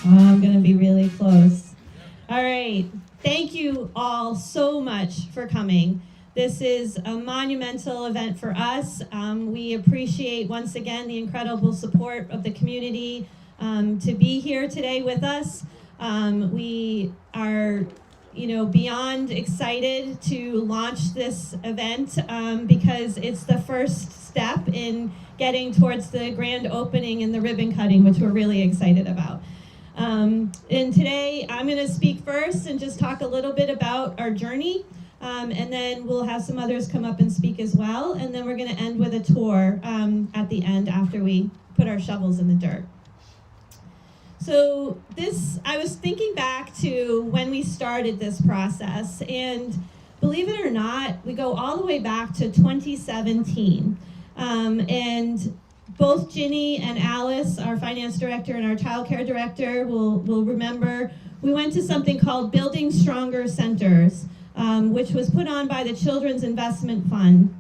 I'm going to be really close. All right. Thank you all so much for coming. This is a monumental event for us. We appreciate, once again, the incredible support of the community to be here today with us. We are beyond excited to launch this event because it's the first step in getting towards the grand opening and the ribbon cutting, which we're really excited about. And today I'm going to speak first and just talk a little bit about our journey, and then we'll have some others come up and speak as well, and then we're going to end with a tour at the end after we put our shovels in the dirt. So I was thinking back to when we started this process, and believe it or not, we go all the way back to 2017. And both Ginny and Alice, our finance director and our childcare director, will remember we went to something called Building Stronger Centers, which was put on by the Children's Investment Fund.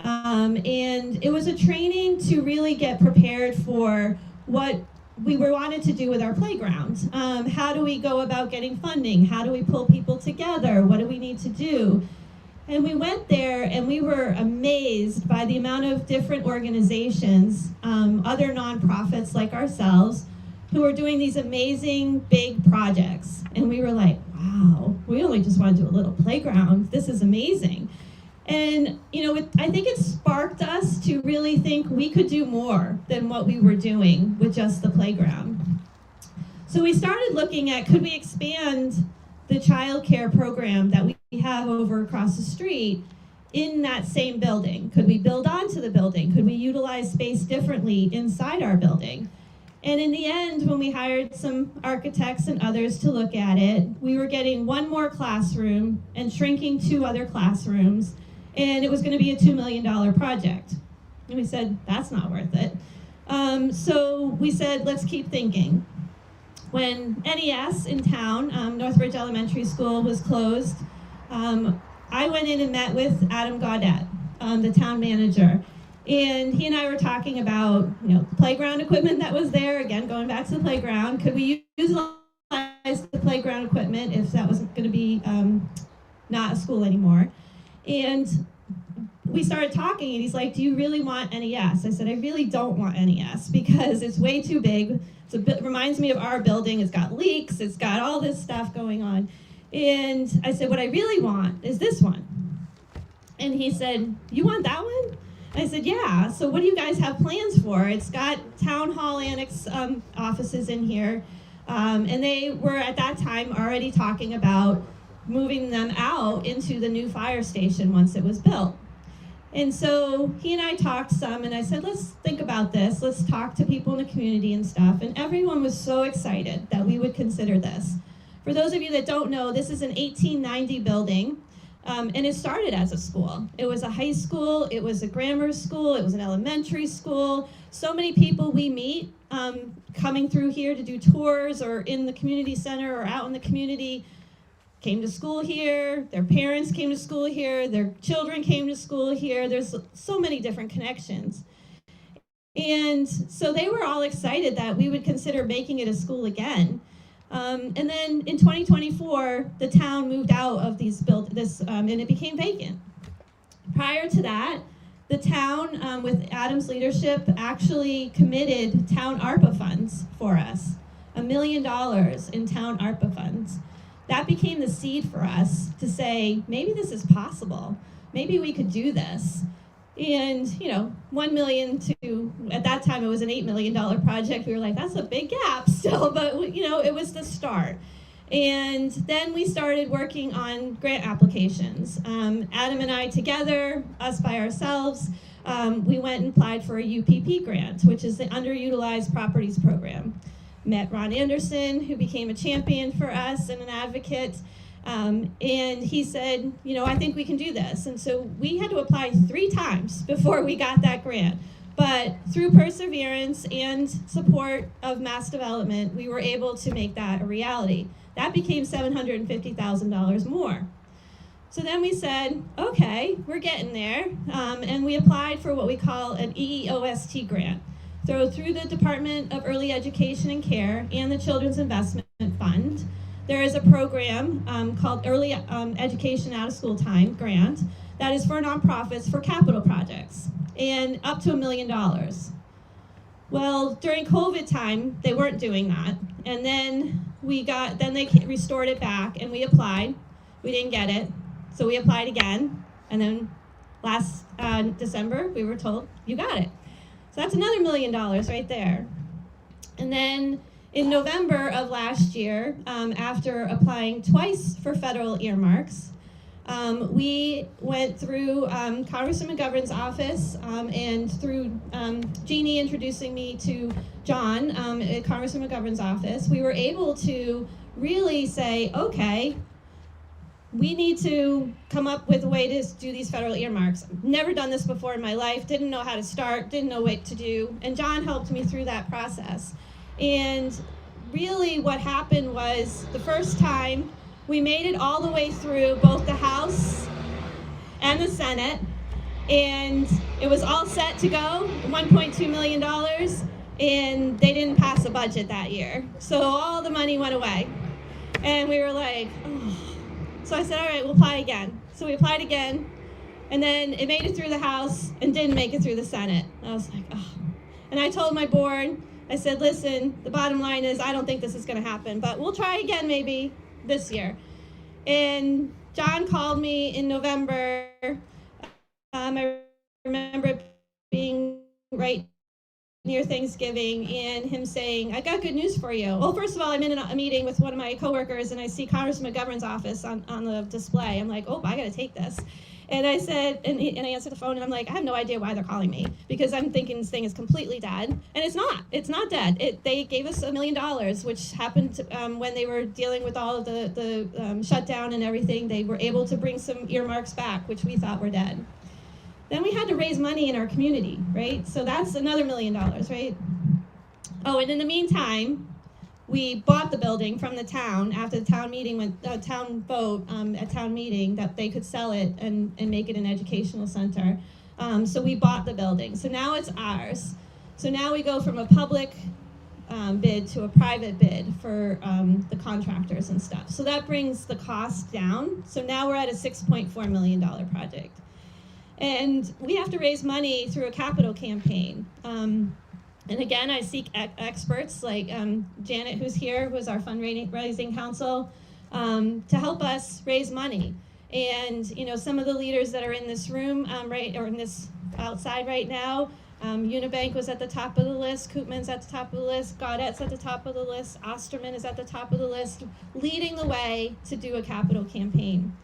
And it was a training to really get prepared for what we wanted to do with our playground. How do we go about getting funding? How do we pull people together? What do we need to do? And we went there and we were amazed by the amount of different organizations, other nonprofits like ourselves, who were doing these amazing big projects. And we were like, wow, we only just want to do a little playground. This is amazing. And I think it sparked us to really think we could do more than what we were doing with just the playground. So we started looking at, could we expand the childcare program that we have over across the street in that same building? Could we build onto the building? Could we utilize space differently inside our building? And in the end, when we hired some architects and others to look at it, we were getting one more classroom and shrinking 2 other classrooms, and it was going to be a $2 million project. And we said, that's not worth it. So we said, let's keep thinking. When NES in town, Northbridge Elementary School, was closed, I went in and met with Adam Gaudet, the town manager. And he and I were talking about, playground equipment that was there. Again, going back to the playground, could we utilize the playground equipment if that wasn't going to be not a school anymore? And we started talking, and he's like, do you really want NES? I said, I really don't want NES because it's way too big. It reminds me of our building. It's got leaks. It's got all this stuff going on. And I said, what I really want is this one. And he said, you want that one? I said, yeah. So what do you guys have plans for? It's got town hall annex offices in here. And they were at that time already talking about moving them out into the new fire station once it was built. And so he and I talked some, and I said, let's think about this. Let's talk to people in the community and stuff. And everyone was so excited that we would consider this. For those of you that don't know, this is an 1890 building, and it started as a school. It was a high school, it was a grammar school, it was an elementary school. So many people we meet coming through here to do tours or in the community center or out in the community came to school here, their parents came to school here, their children came to school here. There's so many different connections. And so they were all excited that we would consider making it a school again. And then in 2024, the town moved out of and it became vacant. Prior to that, the town, with Adam's leadership, actually committed town ARPA funds for us, $1 million in town ARPA funds. That became the seed for us to say, maybe this is possible. Maybe we could do this. And, $1 million to, at that time it was an $8 million project. We were like, that's a big gap still, but, it was the start. And then we started working on grant applications. Adam and I together, us by ourselves, we went and applied for a UPP grant, which is the Underutilized Properties Program. Met Ron Anderson, who became a champion for us and an advocate. And he said, I think we can do this. And so we had to apply 3 times before we got that grant. But through perseverance and support of mass development, we were able to make that a reality. That became $750,000 more. So then we said, okay, we're getting there. And we applied for what we call an EEOST grant. through the Department of Early Education and Care and the Children's Investment Fund, there is a program called Early Education Out of School Time Grant that is for nonprofits for capital projects, and up to $1 million. Well, during COVID time, they weren't doing that, and then they restored it back, and we applied. We didn't get it, so we applied again, and then last December, we were told, you got it. So that's another $1 million right there. And then in November of last year, after applying twice for federal earmarks, we went through Congressman McGovern's office and through Jeannie introducing me to John at Congressman McGovern's office. We were able to really say, okay, we need to come up with a way to do these federal earmarks. Never done this before in my life, didn't know how to start, didn't know what to do, and John helped me through that process. And really what happened was the first time we made it all the way through both the House and the Senate, and it was all set to go, $1.2 million, and they didn't pass a budget that year. So all the money went away. And we were like, oh. So I said, all right, we'll apply again. So we applied again, and then it made it through the House and didn't make it through the Senate. And I was like, oh. And I told my board, I said, listen, the bottom line is I don't think this is gonna happen, but we'll try again maybe this year. And John called me in November. I remember it being right near Thanksgiving, and him saying, I got good news for you. Well, first of all, I'm in a meeting with one of my coworkers, and I see Congressman McGovern's office on the display. I'm like, oh, I gotta take this. And I said, and I answered the phone, and I'm like, I have no idea why they're calling me, because I'm thinking this thing is completely dead, and it's not dead. They gave us $1 million, which happened when they were dealing with all of the shutdown and everything. They were able to bring some earmarks back, which we thought were dead. Then we had to raise money in our community, right? So that's another $1 million, right? Oh, and in the meantime, we bought the building from the town after the town meeting, town vote at town meeting that they could sell it and make it an educational center. So we bought the building. So now it's ours. So now we go from a public bid to a private bid for the contractors and stuff. So that brings the cost down. So now we're at a $6.4 million project. And we have to raise money through a capital campaign. And again, I seek experts like Janet, who's here, who's our fundraising council, to help us raise money. And some of the leaders that are in this room, or in this outside right now, Unibank was at the top of the list, Koopman's at the top of the list, Gaudette's at the top of the list, Osterman is at the top of the list, leading the way to do a capital campaign.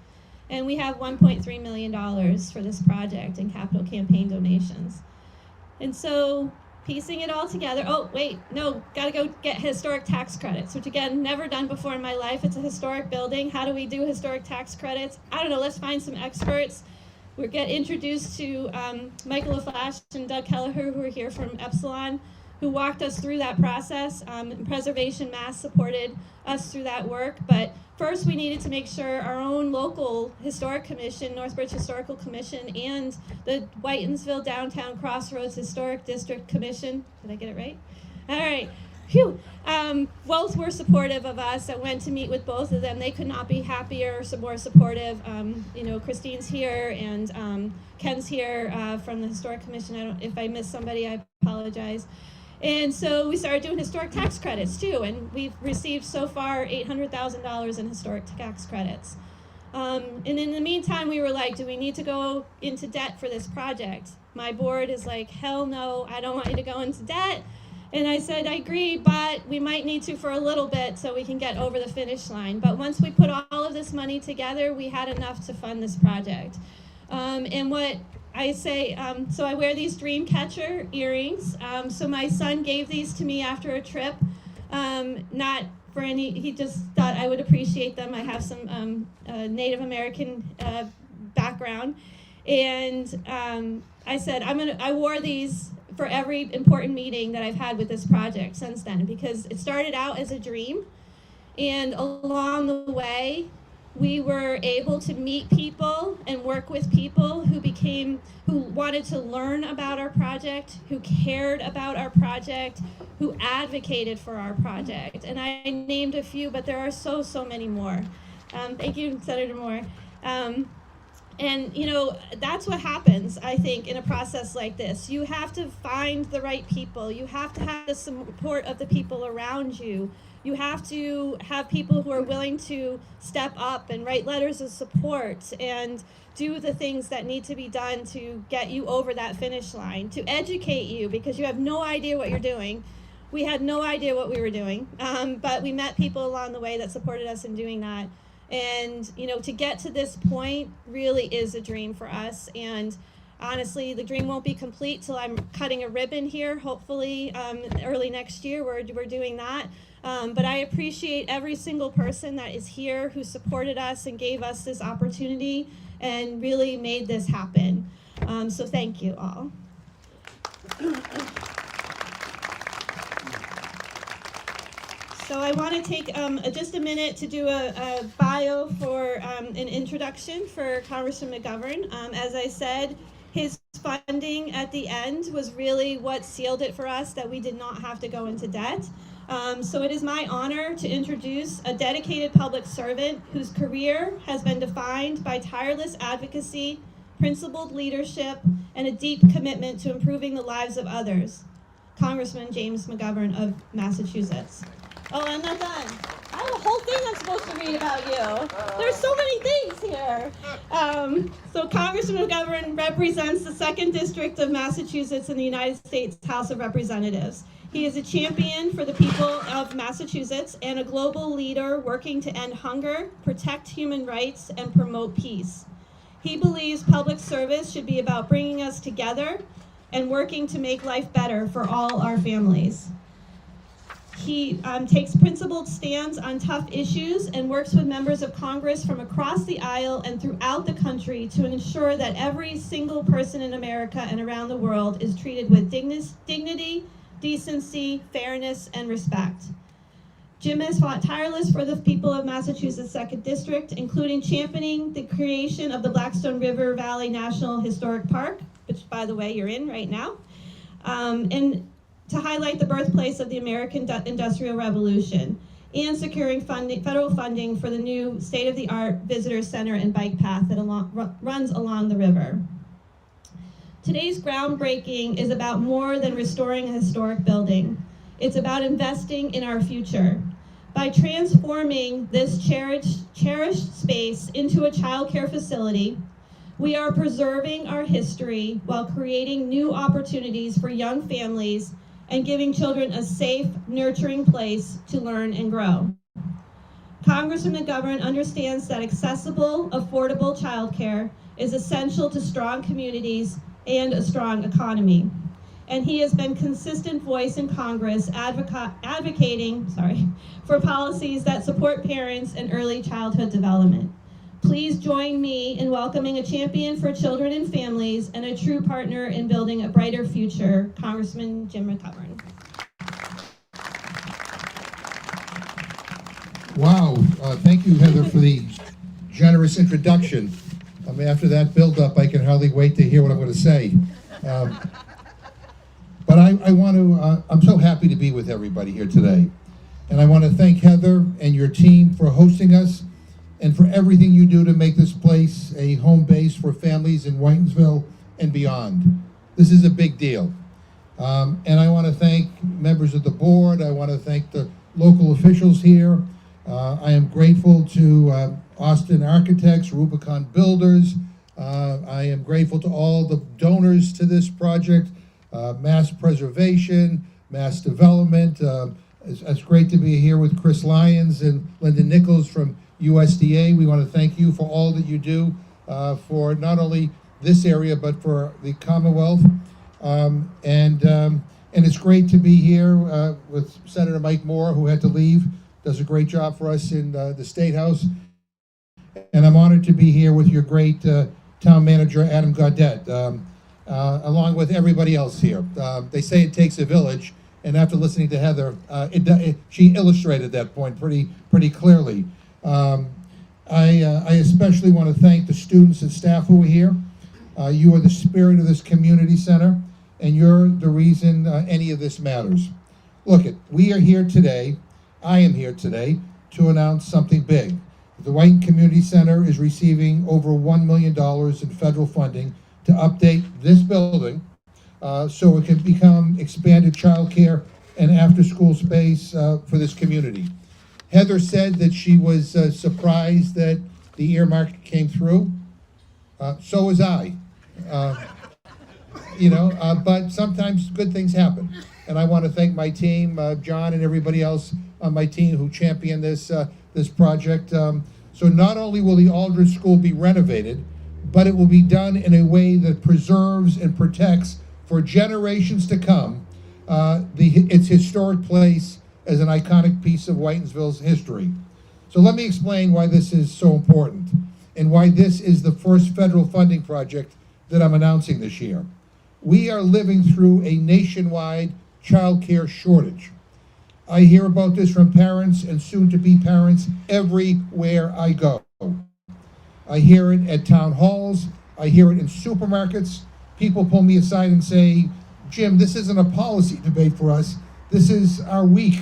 And we have $1.3 million for this project in capital campaign donations. And so piecing it all together, oh wait, no, gotta go get historic tax credits, which again, never done before in my life. It's a historic building. How do we do historic tax credits? I don't know, let's find some experts. We get introduced to Michael LaFlash and Doug Kelleher, who are here from Epsilon, who walked us through that process. Preservation Mass supported us through that work, but first we needed to make sure our own local historic commission, Northbridge Historical Commission, and the Whitinsville Downtown Crossroads Historic District Commission, did I get it right? All right, phew. Both were supportive of us. I went to meet with both of them. They could not be happier, more supportive. Christine's here and Ken's here from the Historic Commission. If I missed somebody, I apologize. And so we started doing historic tax credits too, and we've received so far $800,000 in historic tax credits. And in the meantime, we were like, do we need to go into debt for this project? My board is like, hell no, I don't want you to go into debt. And I said, I agree, but we might need to for a little bit so we can get over the finish line. But once we put all of this money together, we had enough to fund this project. And what I say, so I wear these dream catcher earrings. So my son gave these to me after a trip, not for any, he just thought I would appreciate them. I have some Native American background. And I said, I wore these for every important meeting that I've had with this project since then, because it started out as a dream. And along the way, we were able to meet people and work with people who wanted to learn about our project, who cared about our project, who advocated for our project. And I named a few, but there are so many more. Thank you, Senator Moore. And that's what happens, I think, in a process like this. You have to find the right people. You have to have the support of the people around you. You have to have people who are willing to step up and write letters of support and do the things that need to be done to get you over that finish line, to educate you, because you have no idea what you're doing. We had no idea what we were doing, but we met people along the way that supported us in doing that. And, to get to this point really is a dream for us. And honestly, the dream won't be complete till I'm cutting a ribbon here. Hopefully, early next year, we're doing that. But I appreciate every single person that is here who supported us and gave us this opportunity and really made this happen. So thank you all. So I want to take just a minute to do a bio for an introduction for Congressman McGovern. As I said, his funding at the end was really what sealed it for us, that we did not have to go into debt. So it is my honor to introduce a dedicated public servant whose career has been defined by tireless advocacy, principled leadership, and a deep commitment to improving the lives of others, Congressman James McGovern of Massachusetts. Oh, I'm not done. I have a whole thing I'm supposed to read about you. There's so many things here. So Congressman McGovern represents the 2nd District of Massachusetts in the United States House of Representatives. He is a champion for the people of Massachusetts and a global leader working to end hunger, protect human rights, and promote peace. He believes public service should be about bringing us together and working to make life better for all our families. He takes principled stands on tough issues and works with members of Congress from across the aisle and throughout the country to ensure that every single person in America and around the world is treated with dignity, decency, fairness, and respect. Jim has fought tireless for the people of Massachusetts' 2nd District, including championing the creation of the Blackstone Valley National Historic Park, which, by the way, you're in right now, and to highlight the birthplace of the American Industrial Revolution, and securing federal funding for the new state-of-the-art visitor center and bike path that runs along the river. Today's groundbreaking is about more than restoring a historic building. It's about investing in our future. By transforming this cherished space into a childcare facility, we are preserving our history while creating new opportunities for young families and giving children a safe, nurturing place to learn and grow. Congressman McGovern understands that accessible, affordable childcare is essential to strong communities and a strong economy. And he has been a consistent voice in Congress advocating for policies that support parents and early childhood development. Please join me in welcoming a champion for children and families and a true partner in building a brighter future, Congressman Jim McGovern. Wow, thank you, Heather, for the generous introduction. After that build-up, I can hardly wait to hear what I'm going to say. But I want to, I'm so happy to be with everybody here today. And I want to thank Heather and your team for hosting us and for everything you do to make this place a home base for families in Whitinsville and beyond. This is a big deal. And I want to thank members of the board. I want to thank the local officials here. I am grateful to Austin Architects, Rubicon Builders. I am grateful to all the donors to this project, Mass Preservation, Mass Development. It's great to be here with Chris Lyons and Linda Nichols from USDA. We want to thank you for all that you do for not only this area, but for the Commonwealth. And it's great to be here with Senator Mike Moore, who had to leave, does a great job for us in the State House. And I'm honored to be here with your great town manager, Adam Gaudette, along with everybody else here. They say it takes a village, and after listening to Heather, she illustrated that point pretty clearly. I especially want to thank the students and staff who are here. You are the spirit of this community center, and you're the reason any of this matters. Look, we are here today, I am here today, to announce something big. The Whitin Community Center is receiving over $1 million in federal funding to update this building so it can become expanded childcare and after-school space for this community. Heather said that she was surprised that the earmark came through. So was I. But sometimes good things happen. And I want to thank my team, John and everybody else on my team who championed this project. So not only will the Aldrich School be renovated, but it will be done in a way that preserves and protects for generations to come its historic place as an iconic piece of Whitinsville's history. So let me explain why this is so important and why this is the first federal funding project that I'm announcing this year. We are living through a nationwide child care shortage. I hear about this from parents and soon-to-be parents everywhere I go. I hear it at town halls, I hear it in supermarkets. People pull me aside and say, Jim, this isn't a policy debate for us. This is our week.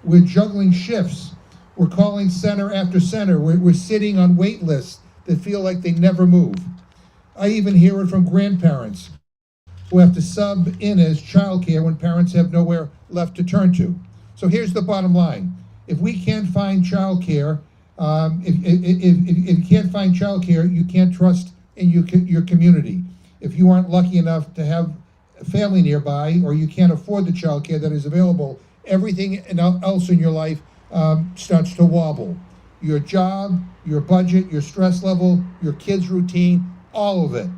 We're juggling shifts. We're calling center after center. We're sitting on wait lists that feel like they never move. I even hear it from grandparents who have to sub in as childcare when parents have nowhere left to turn to. So here's the bottom line. If we can't find childcare, if you can't find childcare, you can't trust in your community. If you aren't lucky enough to have a family nearby, or you can't afford the childcare that is available, everything else in your life starts to wobble. Your job, your budget, your stress level, your kids' routine, all of it.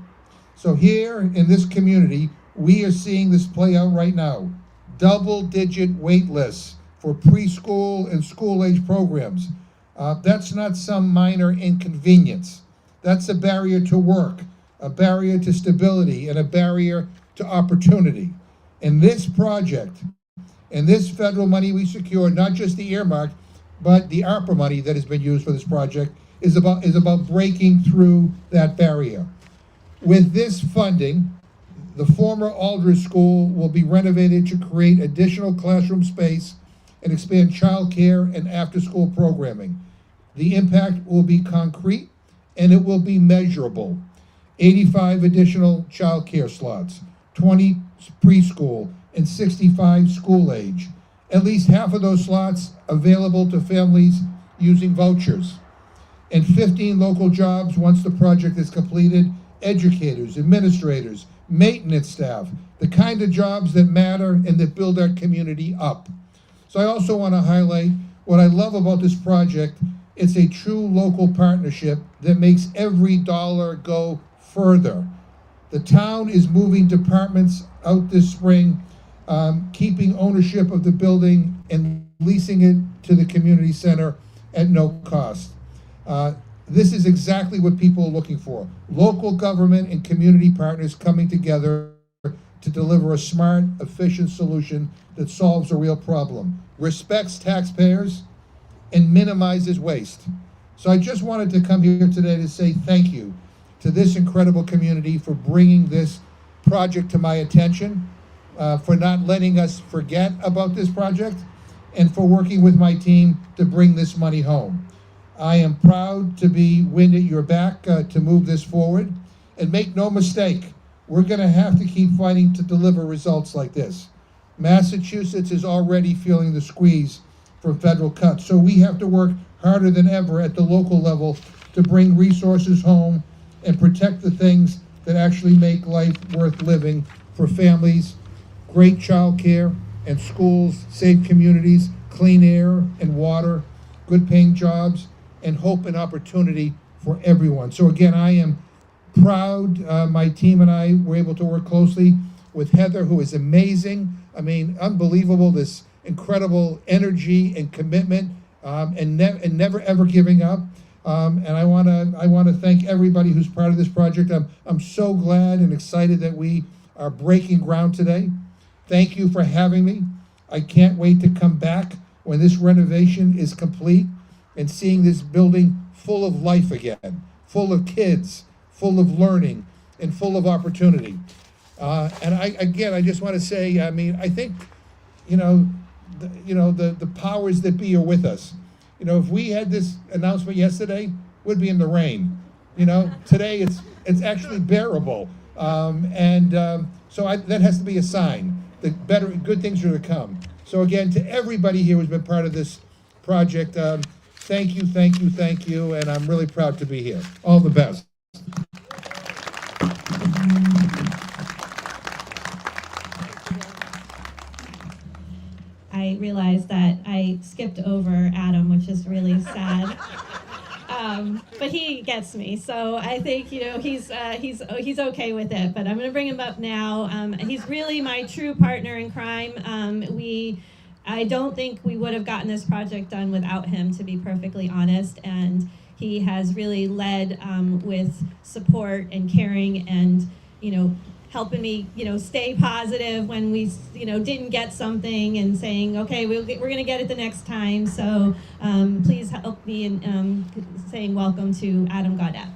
So here in this community, we are seeing this play out right now. Double-digit wait lists for preschool and school-age programs. That's not some minor inconvenience. That's a barrier to work, a barrier to stability, and a barrier to opportunity. And this project, and this federal money we secured, not just the earmark, but the ARPA money that has been used for this project, is about breaking through that barrier. With this funding, the former Aldrich School will be renovated to create additional classroom space and expand childcare and after-school programming. The impact will be concrete and it will be measurable. 85 additional childcare slots, 20 preschool, and 65 school age. At least half of those slots available to families using vouchers. And 15 local jobs once the project is completed, educators, administrators, maintenance staff, the kind of jobs that matter and that build our community up. So I also want to highlight what I love about this project. It's a true local partnership that makes every dollar go further. The town is moving departments out this spring, keeping ownership of the building and leasing it to the community center at no cost. This is exactly what people are looking for. Local government and community partners coming together to deliver a smart, efficient solution that solves a real problem, respects taxpayers, and minimizes waste. So I just wanted to come here today to say thank you to this incredible community for bringing this project to my attention, for not letting us forget about this project, and for working with my team to bring this money home. I am proud to be wind at your back to move this forward. And make no mistake, we're going to have to keep fighting to deliver results like this. Massachusetts is already feeling the squeeze from federal cuts, so we have to work harder than ever at the local level to bring resources home and protect the things that actually make life worth living for families, great child care and schools, safe communities, clean air and water, good paying jobs, and hope and opportunity for everyone. So again, I am proud. My team and I were able to work closely with Heather, who is amazing. I mean, unbelievable, this incredible energy and commitment, and never ever giving up. And I want to thank everybody who's part of this project. I'm so glad and excited that we are breaking ground today. Thank you for having me. I can't wait to come back when this renovation is complete and seeing this building full of life again, full of kids, full of learning, and full of opportunity. And I just want to say, I mean, I think, the powers that be are with us. If we had this announcement yesterday, we'd be in the rain. Today it's actually bearable. So that has to be a sign that good things are to come. So again, to everybody here who's been part of this project, thank you, thank you, thank you, and I'm really proud to be here. All the best. I realized that I skipped over Adam, which is really sad. But he gets me, so I think he's okay with it. But I'm going to bring him up now. He's really my true partner in crime. I don't think we would have gotten this project done without him, to be perfectly honest. And he has really led with support and caring, and helping me, stay positive when we, didn't get something, and saying, okay, we're going to get it the next time. So please help me in saying welcome to Adam Gaudette.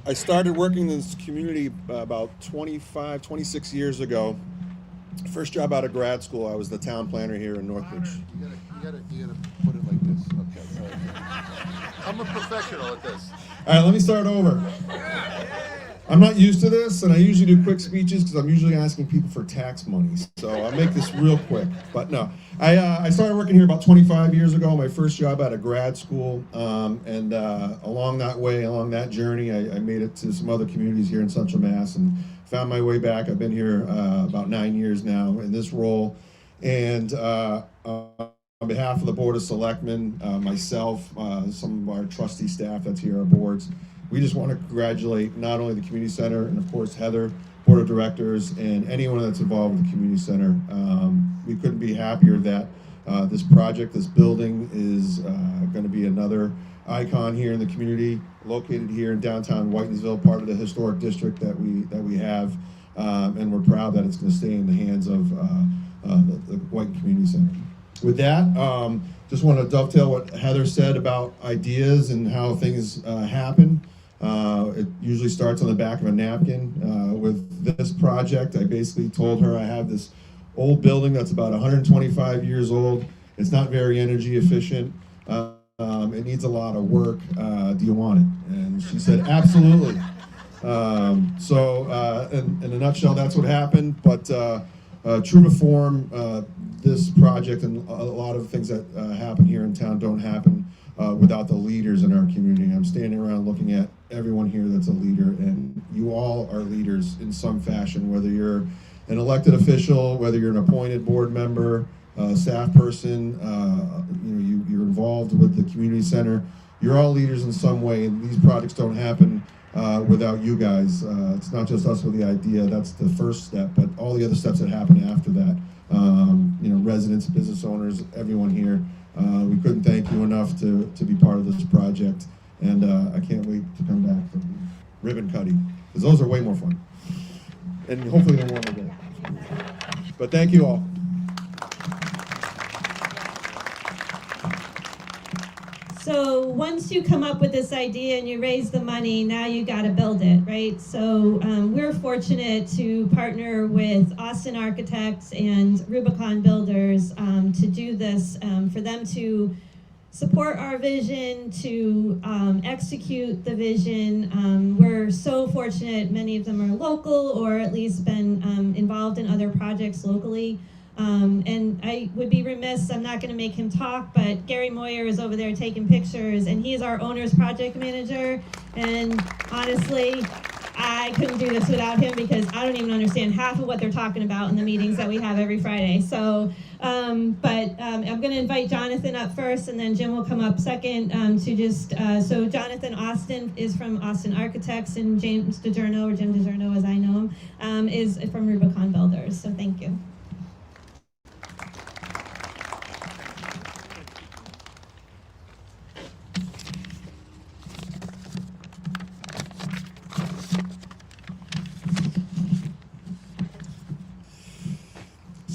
I started working in this community about 26 years ago. First job out of grad school, I was the town planner here in Northbridge. You gotta put it like this. Okay. I'm a professional at this. All right, let me start over. I'm not used to this, and I usually do quick speeches because I'm usually asking people for tax money. So I'll make this real quick. But no, I started working here about 25 years ago, my first job out of grad school. And along that journey, I made it to some other communities here in Central Mass and found my way back. I've been here about 9 years now in this role. And on behalf of the Board of Selectmen, myself, some of our trustee staff that's here, our boards, we just want to congratulate not only the community center and of course Heather, board of directors, and anyone that's involved with the community center. We couldn't be happier that this project, this building, is going to be another icon here in the community, located here in downtown Whitinsville, part of the historic district that we have, and we're proud that it's going to stay in the hands of the Whitin Community Center. With that, just want to dovetail what Heather said about ideas and how things happen. It usually starts on the back of a napkin. With this project, I basically told her I have this old building that's about 125 years old. It's not very energy efficient. It needs a lot of work. Do you want it? And she said, absolutely. In a nutshell, that's what happened. But true to form, this project and a lot of things that happen here in town don't happen without the leaders in our community. I'm standing around looking at everyone here that's a leader, and you all are leaders in some fashion, whether you're an elected official, whether you're an appointed board member, staff person, you're involved with the community center. You're all leaders in some way, and these projects don't happen without you guys. It's not just us with the idea, that's the first step, but all the other steps that happen after that. Residents, business owners, everyone here. We couldn't thank you enough to be part of this project, and I can't wait to come back for ribbon cutting, because those are way more fun, and hopefully they're more today. But thank you all. So once you come up with this idea and you raise the money, now you got to build it, right? So we're fortunate to partner with Austin Architects and Rubicon Builders to do this, for them to support our vision, to execute the vision. We're so fortunate, many of them are local or at least been involved in other projects locally. And I would be remiss, I'm not going to make him talk, but Gary Moyer is over there taking pictures, and he is our owner's project manager. And honestly, I couldn't do this without him, because I don't even understand half of what they're talking about in the meetings that we have every Friday. So, I'm going to invite Jonathan up first, and then Jim will come up second to just, so Jonathan Austin is from Austin Architects, and James DeJerno, or Jim DeJerno as I know him, is from Rubicon Builders. So thank you.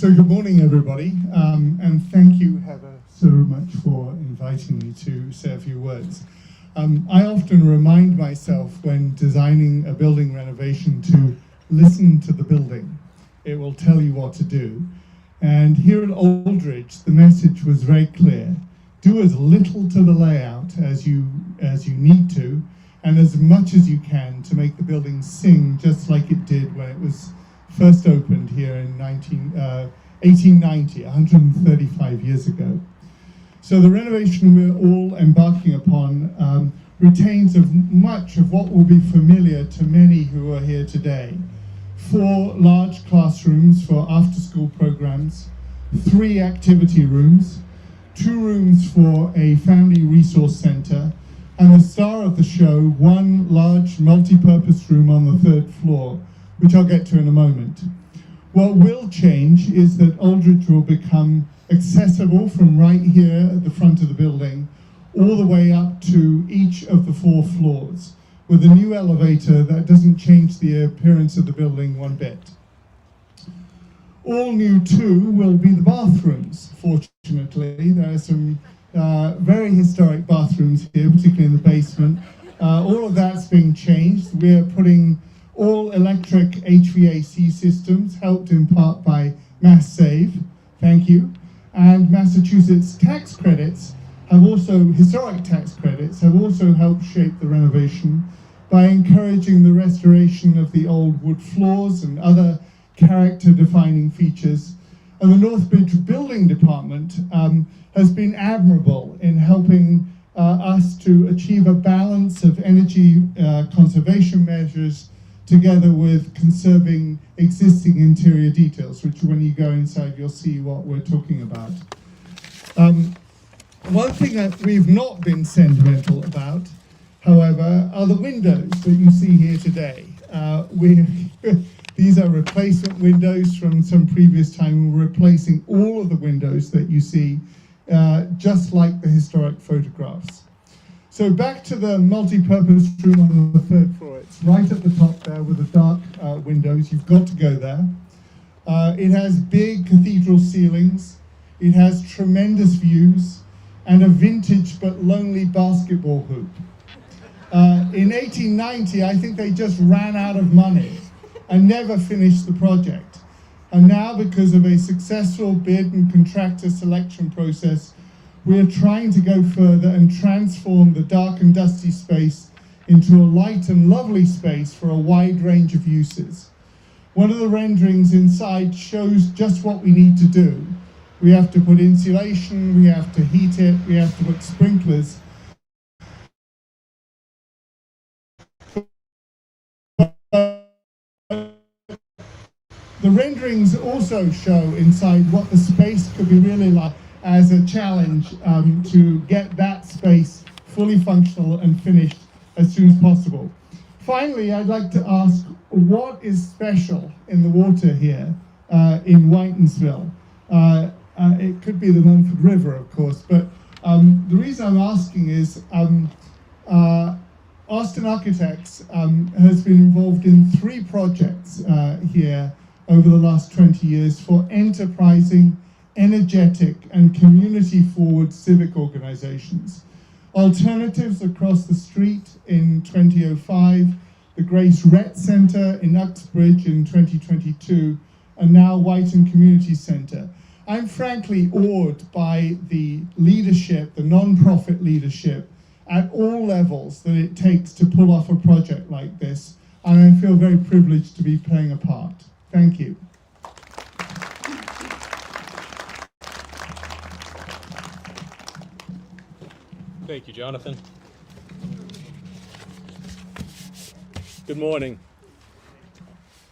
So good morning, everybody, and thank you, Heather, so much for inviting me to say a few words. I often remind myself when designing a building renovation to listen to the building. It will tell you what to do. And here at Aldrich, the message was very clear. Do as little to the layout as you need to, and as much as you can to make the building sing just like it did when it was first opened here in 1890, 135 years ago. So the renovation we're all embarking upon retains much of what will be familiar to many who are here today. 4 large classrooms for after-school programs, 3 activity rooms, 2 rooms for a family resource center, and the star of the show, 1 large multi-purpose room on the 3rd floor, which I'll get to in a moment. What will change is that Aldrich will become accessible from right here at the front of the building all the way up to each of the 4 floors, with a new elevator that doesn't change the appearance of the building one bit. All new too will be the bathrooms, fortunately. There are some very historic bathrooms here, particularly in the basement. All of that's being changed. We're putting all electric HVAC systems, helped in part by Mass Save, thank you. And Massachusetts tax credits have also, historic tax credits, have also helped shape the renovation by encouraging the restoration of the old wood floors and other character-defining features. And the Northbridge Building Department has been admirable in helping us to achieve a balance of energy conservation measures together with conserving existing interior details, which when you go inside, you'll see what we're talking about. One thing that we've not been sentimental about, however, are the windows that you see here today. These are replacement windows from some previous time. We're replacing all of the windows that you see, just like the historic photographs. So back to the multi-purpose room on the 3rd floor. It's right at the top there with the dark windows. You've got to go there. It has big cathedral ceilings. It has tremendous views and a vintage but lonely basketball hoop. In 1890, I think they just ran out of money and never finished the project. And now, because of a successful bid and contractor selection process, we're trying to go further and transform the dark and dusty space into a light and lovely space for a wide range of uses. One of the renderings inside shows just what we need to do. We have to put insulation, we have to heat it, we have to put sprinklers. The renderings also show inside what the space could be really like as a challenge to get that space fully functional and finished as soon as possible. Finally, I'd like to ask, what is special in the water here in Whitinsville? It could be the Mumford River, of course, but the reason I'm asking is Austin Architects has been involved in 3 projects here over the last 20 years for enterprising, energetic, and community-forward civic organizations. Alternatives across the street in 2005, the Grace Rett Center in Uxbridge in 2022, and now Whitin Community Center. I'm frankly awed by the leadership, the non-profit leadership, at all levels that it takes to pull off a project like this, and I feel very privileged to be playing a part. Thank you. Thank you, Jonathan. Good morning.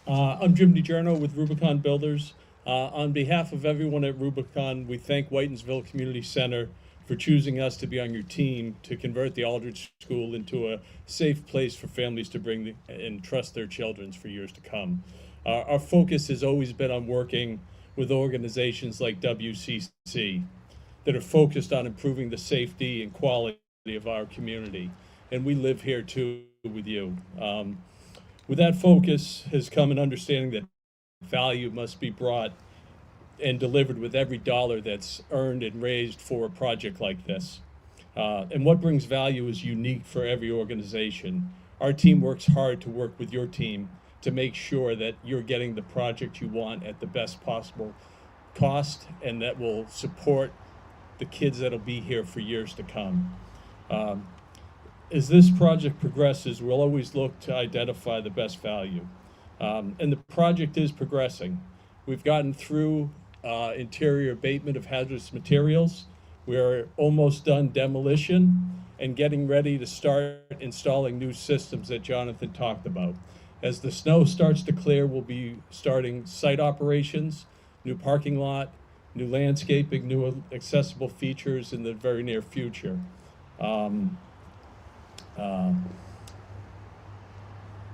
I'm Jim DiGiorno with Rubicon Builders. On behalf of everyone at Rubicon, we thank Whitinsville Community Center for choosing us to be on your team to convert the Aldrich School into a safe place for families to bring and trust their children for years to come. Our focus has always been on working with organizations like WCC that are focused on improving the safety and quality of our community. And we live here too with you. With that focus has come an understanding that value must be brought and delivered with every dollar that's earned and raised for a project like this. And what brings value is unique for every organization. Our team works hard to work with your team to make sure that you're getting the project you want at the best possible cost, and that will support the kids that'll be here for years to come. As this project progresses, we'll always look to identify the best value. And the project is progressing. We've gotten through interior abatement of hazardous materials. We're almost done demolition and getting ready to start installing new systems that Jonathan talked about. As the snow starts to clear, we'll be starting site operations, new parking lot, new landscaping, new accessible features in the very near future.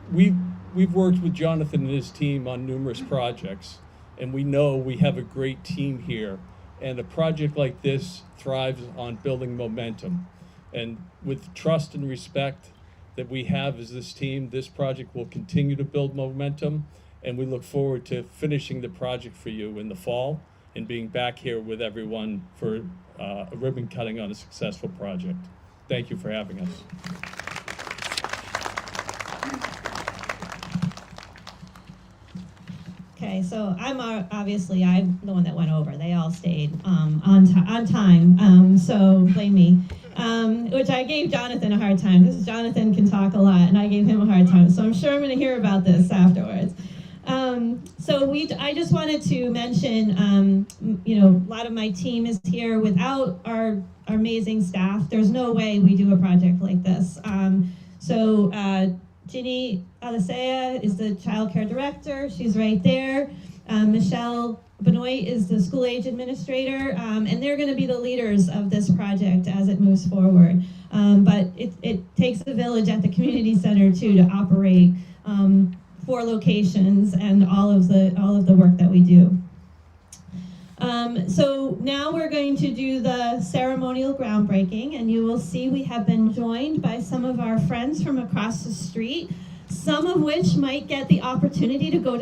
We've worked with Jonathan and his team on numerous projects, and we know we have a great team here. And a project like this thrives on building momentum. And with trust and respect that we have as this team, this project will continue to build momentum, and we look forward to finishing the project for you in the fall and being back here with everyone for a ribbon cutting on a successful project. Thank you for having us. Okay, so I'm the one that went over. They all stayed on time, so blame me. Which I gave Jonathan a hard time because Jonathan can talk a lot, and I gave him a hard time. So I'm sure I'm going to hear about this afterwards. I just wanted to mention, a lot of my team is here. Without our amazing staff, there's no way we do a project like this. Ginny Alicea is the Childcare Director. She's right there. Michelle Benoit is the School Age Administrator, and they're going to be the leaders of this project as it moves forward. But it takes a village at the community center too to operate 4 locations and all of the work that we do. So now we're going to do the ceremonial groundbreaking, and you will see we have been joined by some of our friends from across the street, some of which might get the opportunity to go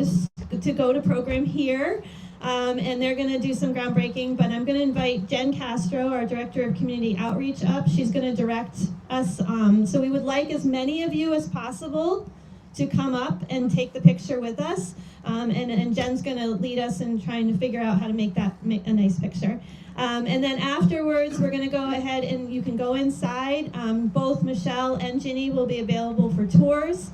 to program here, and they're going to do some groundbreaking. But I'm going to invite Jen Castro, our Director of Community Outreach, up. She's going to direct us. So we would like as many of you as possible to come up and take the picture with us. And Jen's going to lead us in trying to figure out how to make a nice picture. And then afterwards, we're going to go ahead and you can go inside. Both Michelle and Ginny will be available for tours.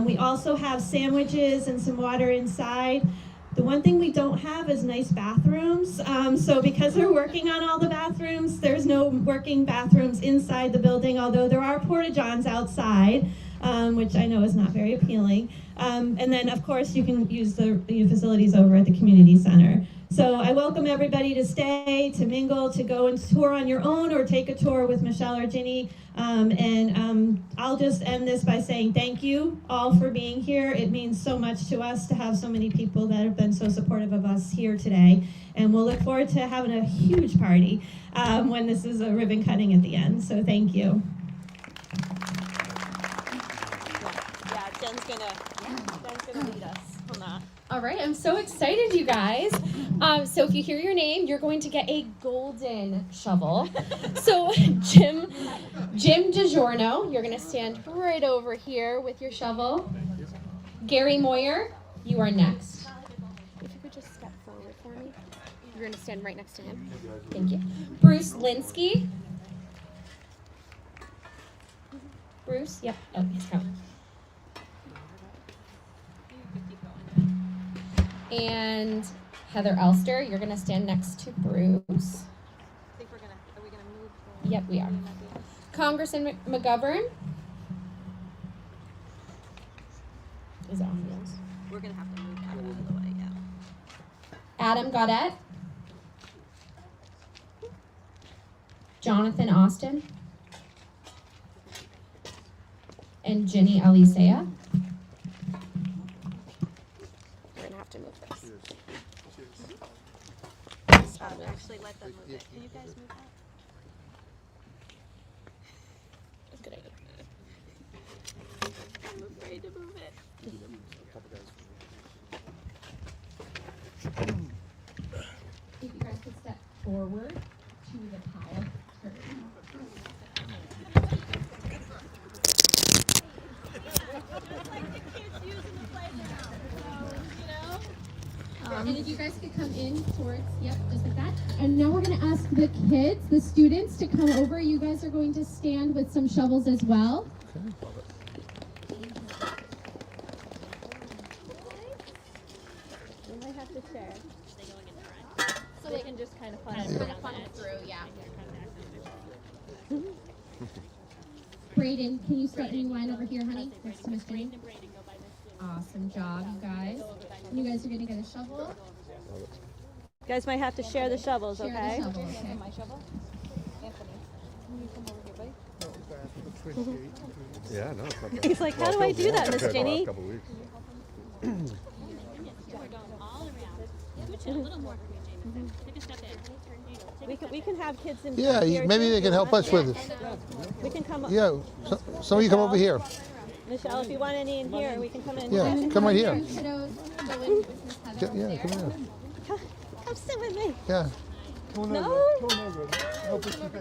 We also have sandwiches and some water inside. The one thing we don't have is nice bathrooms. So because they're working on all the bathrooms, there's no working bathrooms inside the building, although there are porta-johns outside, which I know is not very appealing. And then, of course, you can use the facilities over at the community center. So I welcome everybody to stay, to mingle, to go and tour on your own or take a tour with Michelle or Ginny. I'll just end this by saying thank you all for being here. It means so much to us to have so many people that have been so supportive of us here today. And we'll look forward to having a huge party when this is a ribbon cutting at the end. So thank you. Yeah, Jen's gonna lead us on that. All right, I'm so excited, you guys. So if you hear your name, you're going to get a golden shovel. So Jim DiGiorno, you're gonna stand right over here with your shovel. Gary Moyer, you are next. If you could just step forward for me. You're gonna stand right next to him. Thank you. Bruce Linsky. Bruce, yep. Oh, he's coming. And Heather Elster, you're gonna stand next to Bruce. I think are we gonna move? Yep, we are. Congressman McGovern is on wheels. We're gonna have to move that out of the way, yeah. Adam Gaudette. Jonathan Austin. And Ginny Alicea. We're gonna have to move this. Actually, let them move it. Can you guys move that? That's a good idea. I'm afraid to move it. forward to the pile turn. And if you guys could come in towards, yep, just like that. And now we're going to ask the kids, the students, to come over. You guys are going to stand with some shovels as well. You might have to share. So they can just kind of funnel through, yeah. Brayden, can you start in line over here, honey? Next to Miss Jenny. Awesome job, you guys. And you guys are going to get a shovel. You guys might have to share the shovels, Share okay? the shovel, okay. My shovel? Anthony, can you come over here, buddy? Yeah, no, it's not bad. He's like, how do I do that, Miss Jenny? Couple weeks. We're going all around. Switch it a little more for me, Jameson. Take a step in. We can have kids in Yeah, here maybe too, they if can you help want. us with it. We can come. Yeah, some of you come over here. Michelle, if you want any in here, we can come in. Yeah, come right here. Kiddos, go in with Miss Heather Yeah, over come there. here. Come sit with me. Yeah. No? All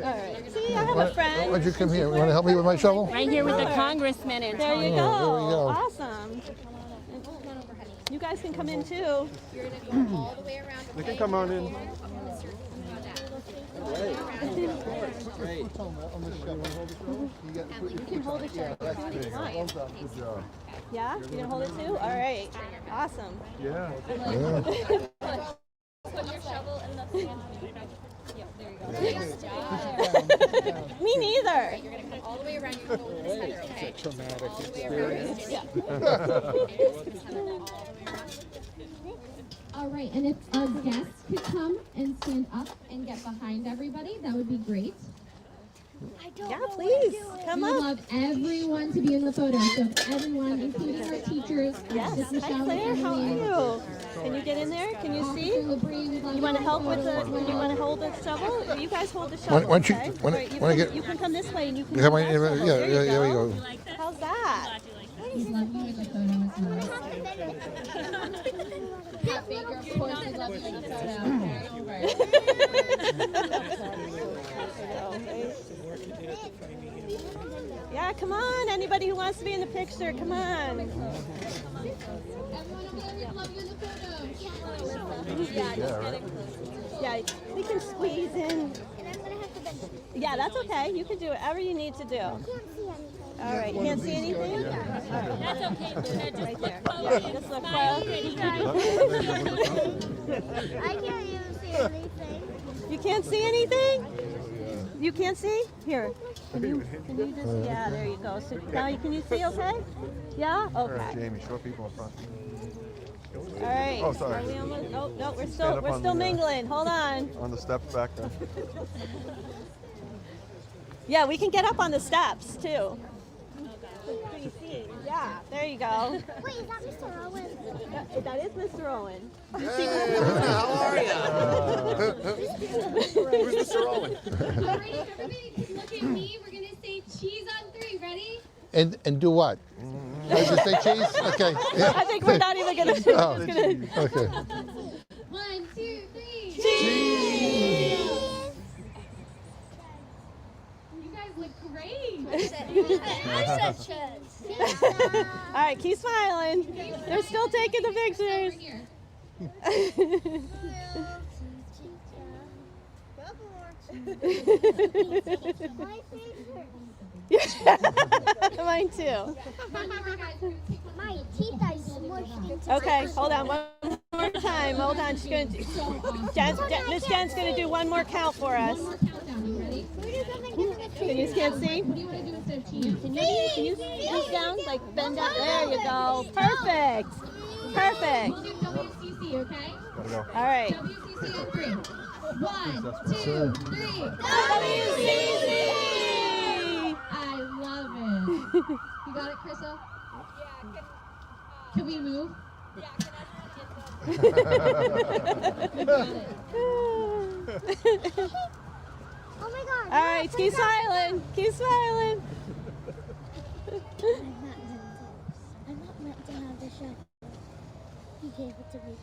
right. See, I have a friend. Why'd you come here? You want to help me with my shovel? Right here with the congressman and There you go. there we go. Awesome. You guys can come in too. You're going to go all the way around. They can come on in. You can hold it too. Good job. Yeah? You can hold it too? All right. Awesome. Yeah. Put your shovel in the sand. Yep, there you go. Me neither. You're going to come all the way around. You're going to go with Miss Heather, okay? Traumatic All the way experience. around. Miss Heather, all the way around. All right, and if our guests could come and stand up and get behind everybody, that would be great. Yeah, please. Come We would up. love everyone to be in the photo. So everyone, including our teachers, Yes. Miss Hi, Michelle, Claire. How are Emily, you? Can you get in there? Can you see? Officer Labrie, we'd love You want to in the help with photo the? as You well. want to hold the shovel? You guys hold the shovel. Why don't you- okay? why don't- All right, why don't I get- you can come this way and you can. Yeah, hold why- that yeah, shovel. yeah, There yeah, there we go. How's that? We'd love you in the photo as well. Pat Baker, of course, we'd love you in the photo. Yeah, come on. Anybody who wants to be in the picture, come on. Everyone over there, we'd love you in the photo. Yeah, we can squeeze in. Yeah, that's okay. You can do whatever you need to do. All right, you can't see anything? That's okay. Right there. Yeah, just look close. I can't even see anything. You can't see anything? You can't see? Here. Can you just, yeah, there you go. So now can you see okay? Yeah? Okay. Jamie, show people in front. All right. Oh, sorry. Are we almost, oh, no, we're Stand up on still the, mingling. Hold on. On the steps back there. Yeah, we can get up on the steps too. Yeah, there you go. Wait, is that Mr. Owen? That is Mr. Owen. How are you? Who's Mr. Owen? Alrighty, everybody, look at me. We're gonna say cheese on 3. Ready? And do what? I just say cheese? Okay. I think we're not even gonna. Oh, okay. 1, 2, 3. Cheese! You guys look great. I said cheese. All right, keep smiling. They're still taking the Over pictures. here. My favorite. Mine too. One more, guys. We're gonna take one My teeth are smushed into Okay, hold on one more time. Hold on, she's gonna. Miss Jen's gonna do one more count for us. more countdown. You ready? Can you can't see? What do you want to do instead of cheese? Can you scoot down? Like bend down. There you go. Perfect. Perfect. We'll do WCC, okay? Gotta go. All right. WCC on 3. 1, 2, 3. WCC! I love it. You got it, Krista? Yeah. Can we move? Oh my god. All right, keep smiling. Keep smiling. I'm not meant to have the show. He gave it to me.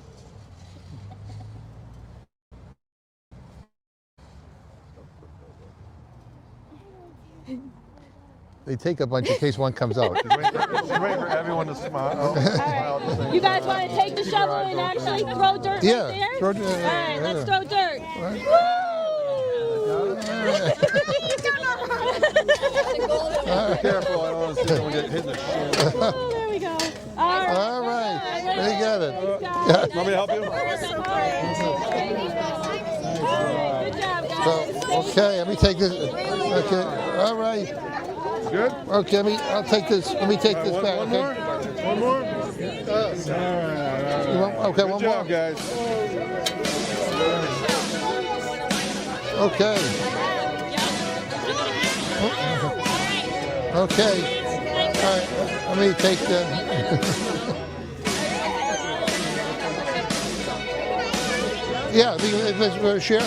They take a bunch in case one comes out. She's waiting for everyone to smile. Oh, smile at the same You guys time. want to take the shovel and actually throw dirt Yeah, right there? throw dirt, All right, yeah. let's throw dirt. Careful, I don't want to see someone get hit in the shin. Oh, there we go. All right, they got it. Want me to help you? Good job, guys. So, okay, let me take this. Okay, all right. Good? Okay, I'll take this. Let me take this back. One more? Okay. One more? All right. Okay, Good one job, more. guys. Okay. Okay. All right. Let me take the. Yeah, if it's share.